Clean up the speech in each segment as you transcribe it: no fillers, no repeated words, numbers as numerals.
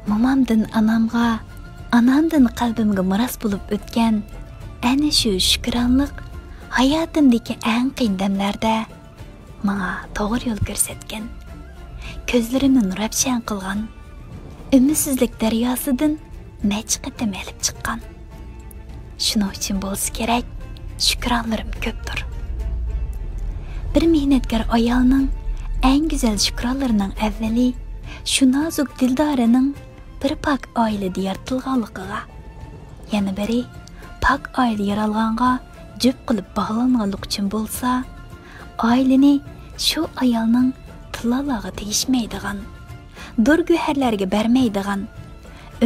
Momamdan anamga, anamdan qalbimga miras bo'lib o'tgan ana shu shukronlik hayotimdagi eng qiyin damlarda menga to'g'ri yo'l ko'rsatgan, ko'zlarimni nurafshan qilgan, umidsizlik daryosidan necha qatam elib chiqqan. Shuning uchun bo'lsa kerak, shukronlarim ko'pdir. Bir mehnatkor ayolning eng go'zal shukronlarining avvali shu nozik dildorining bir pak oilada yaratilganligiga, yana biri pak oila yaralganga jüp qilib bog'langanlik uchun bo'lsa, oilani shu ayolning tilalaga tegishmaydigan, durguharlarga bermaydigan,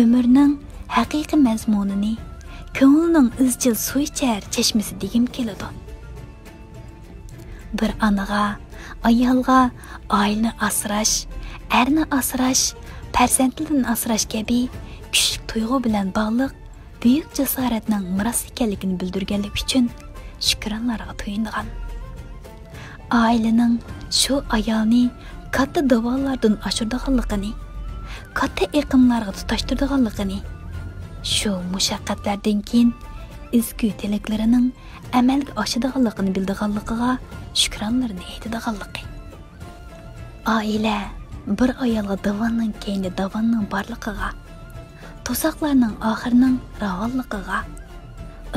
umrning haqiqiy mazmunini, ko'ngilning izchil suvchar chashmasi degim keladi. Bir anaga, ayolga oilani asrash, erni asrash, farzandlarni asrash kabi kuchli tuyg'u bilan bog'liq buyuk jasoratning miros ekanligini bildirganlik uchun shukronlarga to'yingan. Ailening shu ayolni katta davolardan oshirdiganligini, katta iqimlarga tutashtirdiganligini, shu mushaqqatlardan keyin izgu tilaklarining amalga oshadiganligini bildiganligiga shukronlarni aytadiganligi. Oila bir ayolga davonning keyingi davonning borligiga, to'saqlarning oxirining ravonligiga,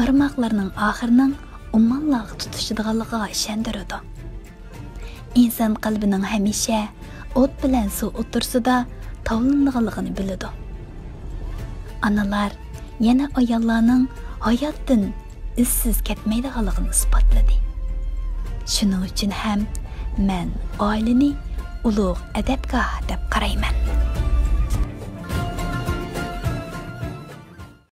irmoqlarning oxirining ummonlarga tutishadiganligiga ishontiradi. İnsan qalbining hamisha o't bilan suv o'tirsida tovlanadiganligini biladi. Analar yana ayollarning hayotdan izsiz ketmaydiganligini isbotladi. Shuning uchun ham men oilani ulug' adabgoh deb qarayman.